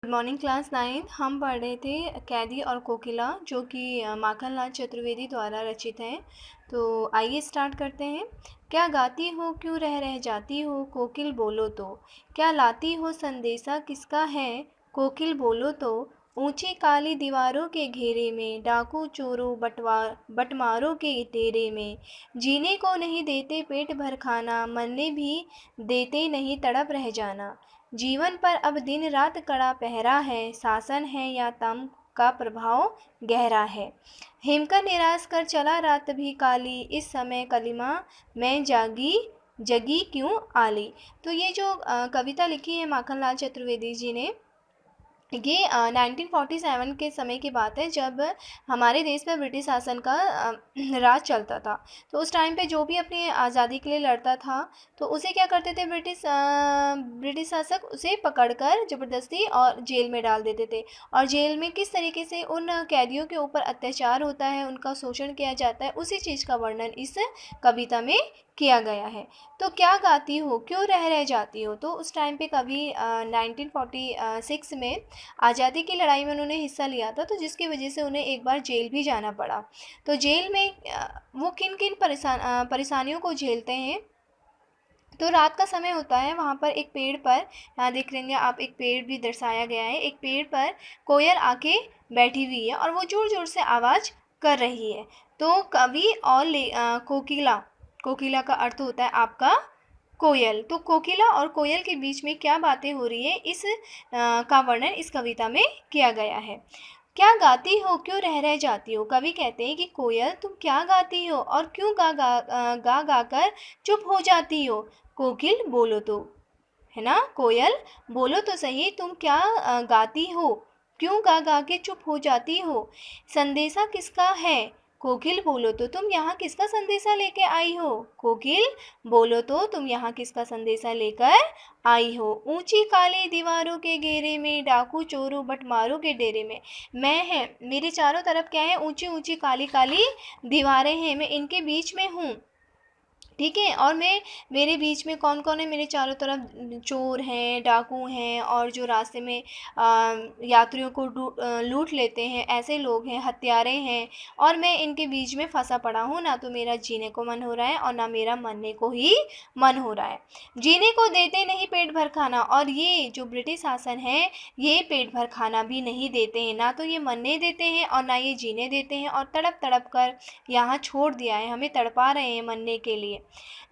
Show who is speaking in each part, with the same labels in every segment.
Speaker 1: Good morning class 9। हम पढ़ रहे थे कैदी और कोकिला, जो कि माखनलाल चतुर्वेदी द्वारा रचित है। तो आइए स्टार्ट करते हैं। क्या गाती हो, क्यों रह रह जाती हो, कोकिल बोलो तो। क्या लाती हो, संदेशा किसका है, कोकिल बोलो तो। ऊंची काली दीवारों के घेरे में, डाकू चोरों बटमारों के डेरे में। जीने को नहीं देते पेट भर खाना, मरने भी देते नहीं तड़प रह जाना। जीवन पर अब दिन रात कड़ा पहरा है, शासन है या तम का प्रभाव गहरा है। हेमका निराश कर चला रात भी काली, इस समय कलिमा मैं जगी क्यों आली। तो ये जो कविता लिखी है माखनलाल चतुर्वेदी जी ने, ये 1947 के समय की बात है, जब हमारे देश में ब्रिटिश शासन का राज चलता था। तो उस टाइम पे जो भी अपनी आज़ादी के लिए लड़ता था, तो उसे क्या करते थे ब्रिटिश शासक, उसे पकड़कर ज़बरदस्ती और जेल में डाल देते थे। और जेल में किस तरीके से उन कैदियों के ऊपर अत्याचार होता है, उनका शोषण किया जाता है, उसी चीज़ का वर्णन इस कविता में किया गया है। तो क्या गाती हो, क्यों रह जाती हो। तो उस टाइम पे कभी 1946 में आज़ादी की लड़ाई में उन्होंने हिस्सा लिया था, तो जिसकी वजह से उन्हें एक बार जेल भी जाना पड़ा। तो जेल में वो किन किन परेशानियों को झेलते हैं। तो रात का समय होता है, वहाँ पर एक पेड़ पर, यहाँ देख लेंगे आप, एक पेड़ भी दर्शाया गया है। एक पेड़ पर कोयल आके बैठी हुई है और वो ज़ोर ज़ोर से आवाज़ कर रही है। तो कवि और कोकिला का अर्थ होता है आपका कोयल। तो कोकिला और कोयल के बीच में क्या बातें हो रही है, इस का वर्णन इस कविता में किया गया है। क्या गाती हो, क्यों रह जाती हो। कवि कहते हैं कि कोयल तुम क्या गाती हो और क्यों गा गा कर चुप हो जाती हो, कोकिल बोलो तो। है ना, कोयल बोलो तो सही, तुम क्या गाती हो, क्यों गा गा के चुप हो जाती हो। संदेशा किसका है, कोकिल बोलो तो तुम यहाँ किसका संदेशा लेके आई हो, कोकिल बोलो तो तुम यहाँ किसका संदेशा लेकर आई हो। ऊंची काली दीवारों के घेरे में, डाकू चोरों बटमारों के डेरे में। मैं है, मेरे चारों तरफ क्या है, ऊंची ऊंची काली काली दीवारें हैं, मैं इनके बीच में हूँ। ठीक है, और मेरे बीच में कौन कौन है, मेरे चारों तरफ चोर हैं, डाकू हैं, और जो रास्ते में यात्रियों को लूट लेते हैं, ऐसे लोग हैं, हत्यारे हैं। और मैं इनके बीच में फंसा पड़ा हूँ, ना तो मेरा जीने को मन हो रहा है और ना मेरा मरने को ही मन हो रहा है। जीने को देते नहीं पेट भर खाना, और ये जो ब्रिटिश शासन है, ये पेट भर खाना भी नहीं देते हैं, ना तो ये मरने देते हैं और ना ये जीने देते हैं, और तड़प तड़प कर यहाँ छोड़ दिया है, हमें तड़पा रहे हैं मरने के लिए।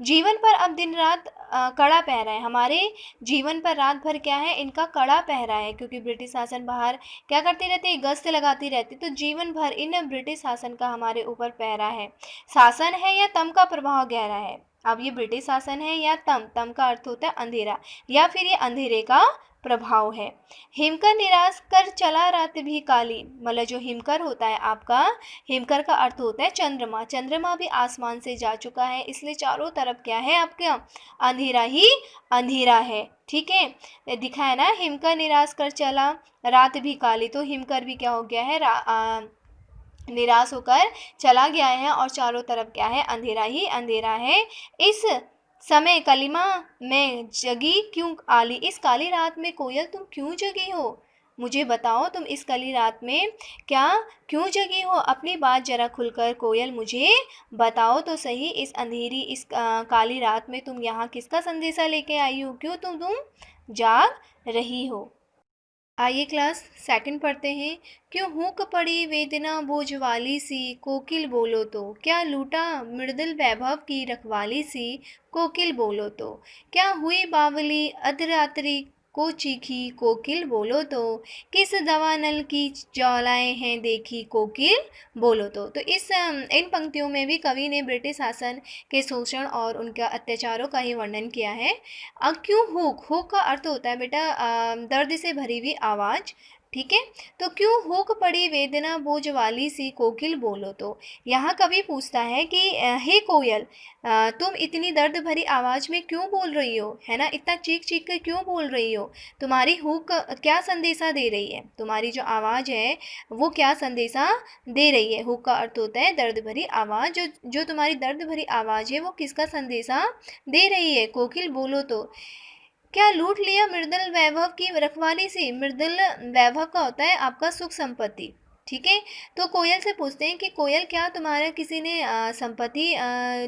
Speaker 1: जीवन पर अब दिन रात कड़ा पहरा है, हमारे जीवन पर रात भर क्या है, इनका कड़ा पहरा है, क्योंकि ब्रिटिश शासन बाहर क्या करती रहती है, गश्त लगाती रहती, तो जीवन भर इन ब्रिटिश शासन का हमारे ऊपर पहरा है। शासन है या तम का प्रभाव गहरा है। अब ये ब्रिटिश शासन है या तम का अर्थ होता है अंधेरा, या फिर ये अंधेरे का प्रभाव है। हिमकर निराश कर चला रात भी काली, मतलब जो हिमकर होता है आपका, हिमकर का अर्थ होता है चंद्रमा। चंद्रमा भी आसमान से जा चुका है, इसलिए चारों तरफ क्या है आपके, अंधेरा ही अंधेरा है। ठीक है, दिखा है ना, हिमकर निराश कर चला रात भी काली। तो हिमकर भी क्या हो गया है, निराश होकर चला गया है, और चारों तरफ क्या है, अंधेरा ही अंधेरा है। इस समय कलिमा में जगी क्यों आली, इस काली रात में कोयल तुम क्यों जगी हो, मुझे बताओ, तुम इस काली रात में क्या क्यों जगी हो, अपनी बात जरा खुलकर कोयल मुझे बताओ तो सही। इस अंधेरी, इस काली रात में तुम यहाँ किसका संदेशा लेके आई हो, क्यों तुम जाग रही हो। आइए क्लास सेकंड पढ़ते हैं। क्यों हुक पड़ी वेदना बोझ वाली सी, कोकिल बोलो तो। क्या लूटा मृदुल वैभव की रखवाली सी, कोकिल बोलो तो। क्या हुई बावली अधरात्रि को चीखी, कोकिल बोलो तो। किस दवा नल की ज्वालाएं हैं देखी, कोकिल बोलो तो इन पंक्तियों में भी कवि ने ब्रिटिश शासन के शोषण और उनका अत्याचारों का ही वर्णन किया है। अब क्यों हुक का अर्थ होता है बेटा दर्द से भरी हुई आवाज़। ठीक है, तो क्यों हुक पड़ी वेदना बोझ वाली सी, कोकिल बोलो तो। यहाँ कवि पूछता है कि हे कोयल, तुम इतनी दर्द भरी आवाज़ में क्यों बोल रही हो, है ना, इतना चीख चीख कर क्यों बोल रही हो। तुम्हारी हुक क्या संदेशा दे रही है, तुम्हारी जो आवाज़ है वो क्या संदेशा दे रही है। हुक का अर्थ होता है दर्द भरी आवाज़, जो तुम्हारी दर्द भरी आवाज़ है वो किसका संदेशा दे रही है, कोकिल बोलो तो। क्या लूट लिया मृदल वैभव की रखवाली से? मृदल वैभव का होता है आपका सुख संपत्ति, ठीक है। तो कोयल से पूछते हैं कि कोयल क्या तुम्हारा किसी ने संपत्ति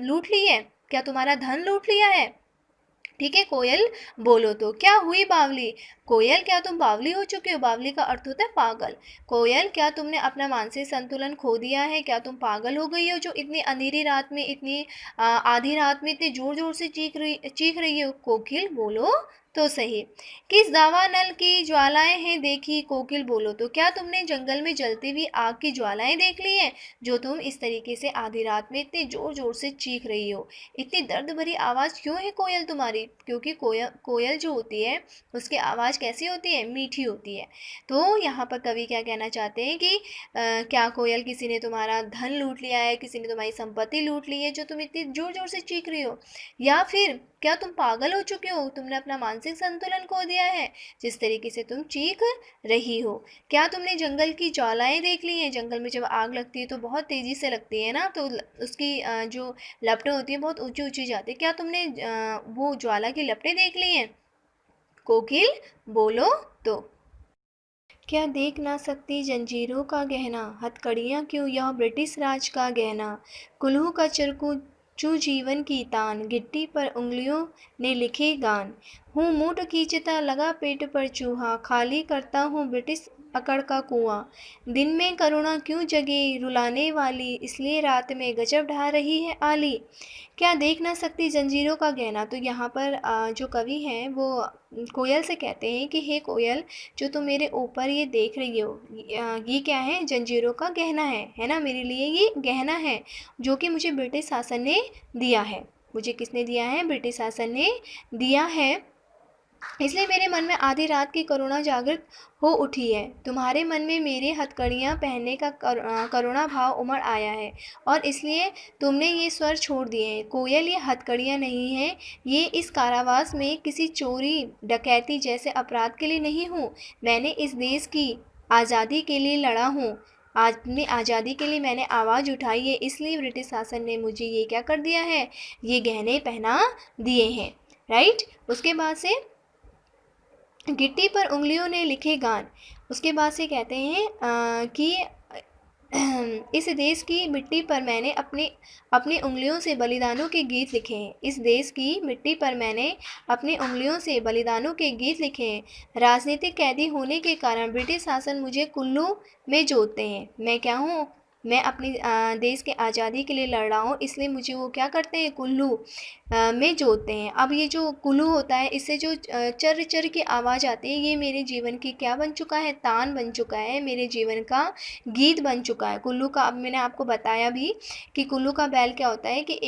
Speaker 1: लूट ली है, क्या तुम्हारा धन लूट लिया है? ठीक है, कोयल बोलो तो। क्या हुई बावली? कोयल क्या तुम बावली हो चुके हो? बावली का अर्थ होता है पागल। कोयल क्या तुमने अपना मानसिक संतुलन खो दिया है? क्या तुम पागल हो गई हो जो इतनी अंधेरी रात में, इतनी आधी रात में इतने जोर जोर से चीख रही हो? कोकिल बोलो तो सही। किस दावा नल की ज्वालाएं हैं देखी? कोकिल बोलो तो। क्या तुमने जंगल में जलती हुई आग की ज्वालाएं देख ली हैं जो तुम इस तरीके से आधी रात में इतने जोर जोर से चीख रही हो? इतनी दर्द भरी आवाज़ क्यों है कोयल तुम्हारी? क्योंकि कोयल जो होती है उसकी आवाज़ कैसी होती है? मीठी होती है। तो यहाँ पर कवि क्या कहना चाहते हैं कि क्या कोयल किसी ने तुम्हारा धन लूट लिया है, किसी ने तुम्हारी संपत्ति लूट ली है जो तुम इतनी जोर जोर से चीख रही हो? या फिर क्या तुम पागल हो चुके हो, तुमने अपना मानसिक संतुलन खो दिया है जिस तरीके से तुम चीख रही हो? क्या तुमने जंगल की ज्वालाएं देख ली हैं? जंगल में जब आग लगती है तो बहुत तेज़ी से लगती है ना, तो उसकी जो लपटें होती हैं बहुत ऊंची ऊंची जाती है। क्या तुमने वो ज्वाला की लपटें देख ली हैं? कोकिल बोलो तो। क्या देख ना सकती जंजीरों का गहना, हथकड़ियाँ क्यों यह ब्रिटिश राज का गहना, कुल्हू का चरकू चू जीवन की तान, गिट्टी पर उंगलियों ने लिखे गान, हूँ मूठ खींचता लगा पेट पर चूहा, खाली करता हूँ ब्रिटिश अकड़ का कुआं, दिन में करुणा क्यों जगे रुलाने वाली, इसलिए रात में गजब ढा रही है आली। क्या देख ना सकती जंजीरों का गहना, तो यहाँ पर जो कवि हैं वो कोयल से कहते हैं कि हे कोयल, जो तुम मेरे ऊपर ये देख रही हो ये क्या है? जंजीरों का गहना है ना, मेरे लिए ये गहना है जो कि मुझे ब्रिटिश शासन ने दिया है। मुझे किसने दिया है? ब्रिटिश शासन ने दिया है। इसलिए मेरे मन में आधी रात की करुणा जागृत हो उठी है। तुम्हारे मन में मेरे हथकड़ियाँ पहनने का करुणा भाव उमड़ आया है और इसलिए तुमने ये स्वर छोड़ दिए हैं। कोयल, ये हथकड़ियाँ नहीं हैं, ये इस कारावास में किसी चोरी डकैती जैसे अपराध के लिए नहीं हूँ। मैंने इस देश की आज़ादी के लिए लड़ा हूँ। अपनी आज़ादी के लिए मैंने आवाज़ उठाई है, इसलिए ब्रिटिश शासन ने मुझे ये क्या कर दिया है? ये गहने पहना दिए हैं। राइट। उसके बाद से गिट्टी पर उंगलियों ने लिखे गान। उसके बाद से कहते हैं कि इस देश की मिट्टी पर मैंने अपनी उंगलियों से बलिदानों के गीत लिखे हैं। इस देश की मिट्टी पर मैंने अपनी उंगलियों से बलिदानों के गीत लिखे हैं। राजनीतिक कैदी होने के कारण ब्रिटिश शासन मुझे कुल्लू में जोतते हैं। मैं क्या हूँ? मैं अपनी देश के आज़ादी के लिए लड़ रहा हूँ, इसलिए मुझे वो क्या करते हैं? कुल्लू में जोतते हैं। अब ये जो कुल्लू होता है, इससे जो चर चर की आवाज़ आती है, ये मेरे जीवन की क्या बन चुका है? तान बन चुका है, मेरे जीवन का गीत बन चुका है। कुल्लू का, अब मैंने आपको बताया भी कि कुल्लू का बैल क्या होता है कि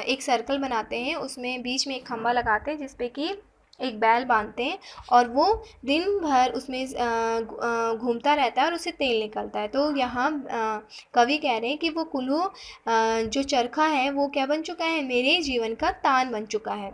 Speaker 1: एक सर्कल बनाते हैं, उसमें बीच में एक खंभा लगाते हैं जिसपे कि एक बैल बांधते हैं और वो दिन भर उसमें घूमता रहता है और उससे तेल निकलता है। तो यहाँ कवि कह रहे हैं कि वो कुल्लू जो चरखा है वो क्या बन चुका है? मेरे जीवन का तान बन चुका है।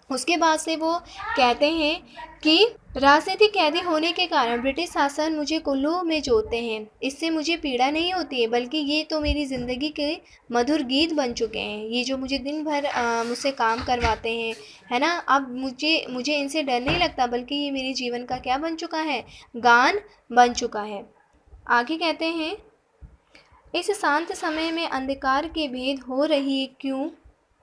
Speaker 1: उसके बाद से वो कहते हैं कि राजनीतिक कैदी होने के कारण ब्रिटिश शासन मुझे कुल्लू में जोतते हैं। इससे मुझे पीड़ा नहीं होती है, बल्कि ये तो मेरी ज़िंदगी के मधुर गीत बन चुके हैं। ये जो मुझे दिन भर मुझसे काम करवाते हैं, है ना, अब मुझे इनसे डर नहीं लगता, बल्कि ये मेरे जीवन का क्या बन चुका है? गान बन चुका है। आगे कहते हैं, इस शांत समय में अंधकार के भेद हो रही क्यों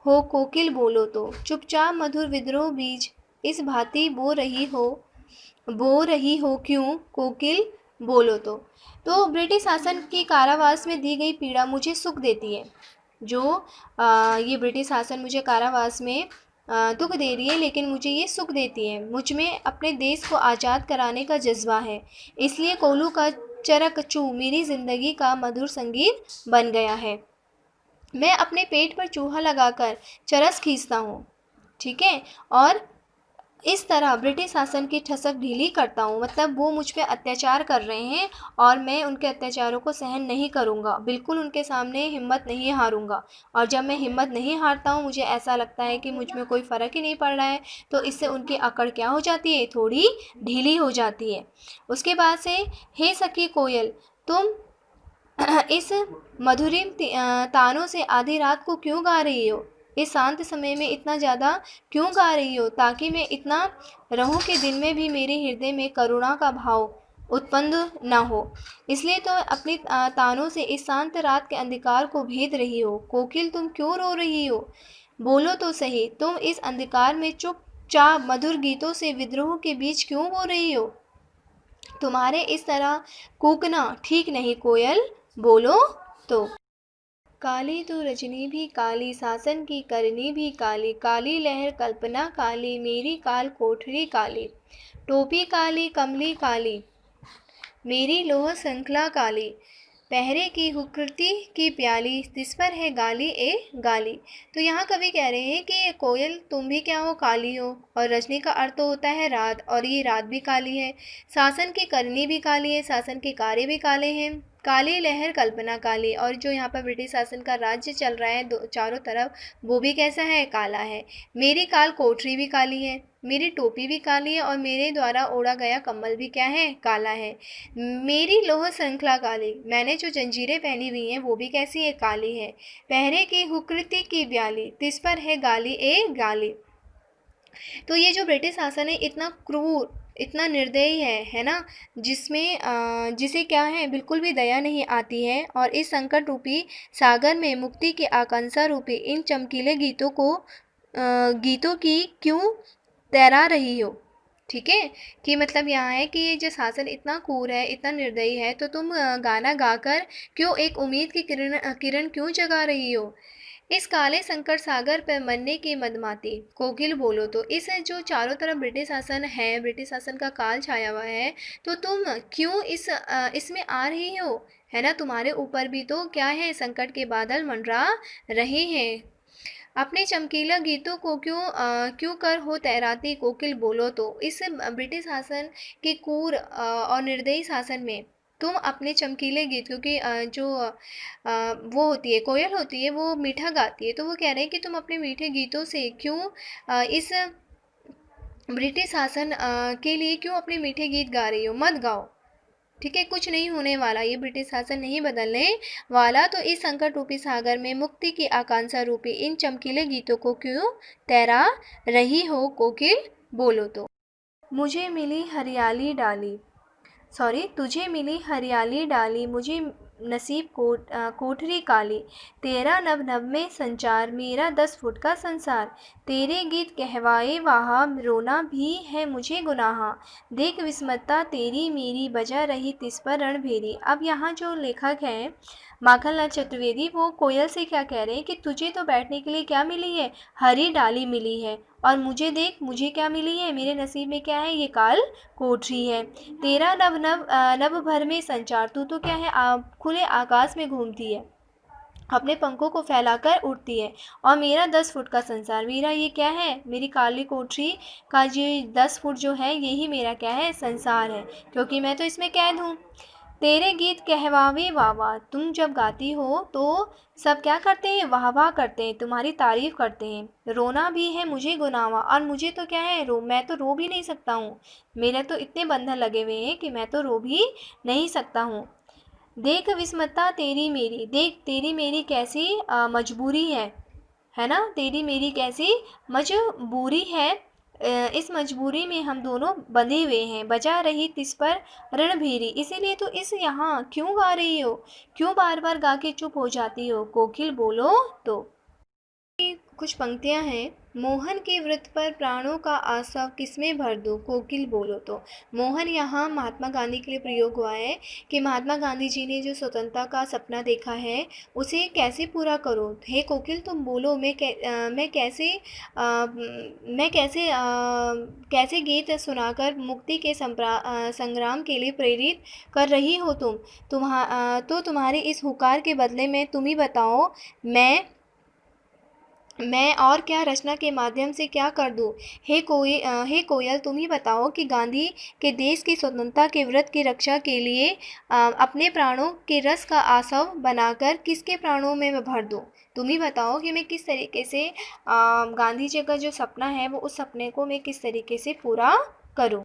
Speaker 1: हो? कोकिल बोलो तो। चुपचाप मधुर विद्रोह बीज इस भांति बो रही हो क्यों? कोकिल बोलो तो। तो ब्रिटिश शासन की कारावास में दी गई पीड़ा मुझे सुख देती है। जो ये ब्रिटिश शासन मुझे कारावास में दुख दे रही है, लेकिन मुझे ये सुख देती है। मुझ में अपने देश को आज़ाद कराने का जज्बा है, इसलिए कोल्हू का चरकचू मेरी ज़िंदगी का मधुर संगीत बन गया है। मैं अपने पेट पर चूहा लगाकर चरस खींचता हूँ, ठीक है, और इस तरह ब्रिटिश शासन की ठसक ढीली करता हूँ। मतलब वो मुझ पे अत्याचार कर रहे हैं और मैं उनके अत्याचारों को सहन नहीं करूँगा, बिल्कुल उनके सामने हिम्मत नहीं हारूँगा। और जब मैं हिम्मत नहीं हारता हूँ, मुझे ऐसा लगता है कि मुझ में कोई फ़र्क ही नहीं पड़ रहा है, तो इससे उनकी अकड़ क्या हो जाती है? थोड़ी ढीली हो जाती है। उसके बाद से, हे सखी कोयल, तुम इस मधुरिम तानों से आधी रात को क्यों गा रही हो? इस शांत समय में इतना ज़्यादा क्यों गा रही हो, ताकि मैं इतना रहूं कि दिन में भी मेरे हृदय में करुणा का भाव उत्पन्न न हो। इसलिए तो अपनी तानों से इस शांत रात के अंधकार को भेद रही हो। कोकिल, तुम क्यों रो रही हो? बोलो तो सही, तुम इस अंधकार में चुपचाप मधुर गीतों से विद्रोह के बीच क्यों बो रही हो? तुम्हारे इस तरह कूकना ठीक नहीं कोयल, बोलो तो। काली तो रजनी भी काली, शासन की करनी भी काली, काली लहर कल्पना काली, मेरी काल कोठरी काली, टोपी काली कमली काली, मेरी लोह श्रृंखला काली, पहरे की हुकृति की प्याली, तिस पर है गाली ए गाली। तो यहाँ कवि कह रहे हैं कि कोयल, तुम भी क्या हो, काली हो। और रजनी का अर्थ तो होता है रात, और ये रात भी काली है। शासन की करनी भी काली है, शासन के कार्य भी काले हैं। काली लहर कल्पना काली, और जो यहाँ पर ब्रिटिश शासन का राज्य चल रहा है चारों तरफ, वो भी कैसा है, काला है। मेरी काल कोठरी भी काली है, मेरी टोपी भी काली है, और मेरे द्वारा ओढ़ा गया कम्बल भी क्या है, काला है। मेरी लोह श्रृंखला काली, मैंने जो जंजीरें पहनी हुई हैं वो भी कैसी है, काली है। पहरे की हुकृति की ब्याली, तिस पर है गाली ए गाली। तो ये जो ब्रिटिश शासन है इतना क्रूर, इतना निर्दयी है ना, जिसमें जिसे क्या है, बिल्कुल भी दया नहीं आती है। और इस संकट रूपी सागर में मुक्ति की आकांक्षा रूपी इन चमकीले गीतों की क्यों तैरा रही हो? ठीक है, कि मतलब यहाँ है कि ये जो शासन इतना क्रूर है, इतना निर्दयी है, तो तुम गाना गाकर क्यों एक उम्मीद की किरण क्यों जगा रही हो? इस काले संकट सागर पर मरने की मदमाती, कोकिल बोलो तो। इस जो चारों तरफ ब्रिटिश शासन है, ब्रिटिश शासन का काल छाया हुआ है, तो तुम क्यों इसमें आ रही हो, है ना? तुम्हारे ऊपर भी तो क्या है, संकट के बादल मंडरा रहे हैं। अपने चमकीला गीतों को क्यों कर हो तैराती, कोकिल बोलो तो। इस ब्रिटिश शासन के क्रूर और निर्दयी शासन में तुम अपने चमकीले गीत, क्योंकि वो होती है, कोयल होती है, वो मीठा गाती है, तो वो कह रहे हैं कि तुम अपने मीठे गीतों से क्यों इस ब्रिटिश शासन के लिए क्यों अपने मीठे गीत गा रही हो? मत गाओ, ठीक है? कुछ नहीं होने वाला, ये ब्रिटिश शासन नहीं बदलने वाला। तो इस संकट रूपी सागर में मुक्ति की आकांक्षा रूपी इन चमकीले गीतों को क्यों तैरा रही हो, कोकिल बोलो तो। मुझे मिली हरियाली डाली, सॉरी, तुझे मिली हरियाली डाली, मुझे नसीब कोठरी काली, तेरा नभ नभ में संचार, मेरा 10 फुट का संसार, तेरे गीत कहवाए वाहा, रोना भी है मुझे गुनाहा, देख विस्मत्ता तेरी मेरी, बजा रही तिस पर रणभेरी। अब यहाँ जो लेखक हैं माखनलाल चतुर्वेदी, वो कोयल से क्या कह रहे हैं कि तुझे तो बैठने के लिए क्या मिली है, हरी डाली मिली है, और मुझे देख, मुझे क्या मिली है, मेरे नसीब में क्या है, ये काल कोठरी है। तेरा नभ भर में संचार, तू तो क्या है, खुले आकाश में घूमती है, अपने पंखों को फैलाकर उड़ती है, और मेरा 10 फुट का संसार, मेरा ये क्या है, मेरी काली कोठरी का ये 10 फुट जो है, यही मेरा क्या है, संसार है, क्योंकि मैं तो इसमें कैद हूँ। तेरे गीत कहवावे वाह वाह, तुम जब गाती हो तो सब क्या करते हैं, वाह वाह करते हैं, तुम्हारी तारीफ करते हैं। रोना भी है मुझे गुनावा, और मुझे तो क्या है, मैं तो रो भी नहीं सकता हूँ, मेरे तो इतने बंधन लगे हुए हैं कि मैं तो रो भी नहीं सकता हूँ। देख विस्मत्ता तेरी मेरी, देख तेरी मेरी कैसी मजबूरी है ना, तेरी मेरी कैसी मजबूरी है, इस मजबूरी में हम दोनों बंधे हुए हैं, बजा रही तिस पर रणभेरी। इसीलिए तो इस यहाँ क्यों गा रही हो, क्यों बार बार गा के चुप हो जाती हो, कोकिल बोलो तो। कुछ पंक्तियां हैं। मोहन के व्रत पर प्राणों का आशा किसमें भर दूं, कोकिल बोलो तो। मोहन यहाँ महात्मा गांधी के लिए प्रयोग हुआ है कि महात्मा गांधी जी ने जो स्वतंत्रता का सपना देखा है उसे कैसे पूरा करो, हे कोकिल तुम बोलो, मैं कैसे गीत सुनाकर मुक्ति के संग्राम के लिए प्रेरित कर रही हो तो तुम्हारे इस हुकार के बदले में तुम ही बताओ, मैं और क्या रचना के माध्यम से क्या कर दूं। हे कोयल तुम ही बताओ कि गांधी के देश की स्वतंत्रता के व्रत की रक्षा के लिए अपने प्राणों के रस का आसव बनाकर किसके प्राणों में मैं भर दूं। तुम ही बताओ कि मैं किस तरीके से गांधी जी का जो सपना है वो उस सपने को मैं किस तरीके से पूरा करूं।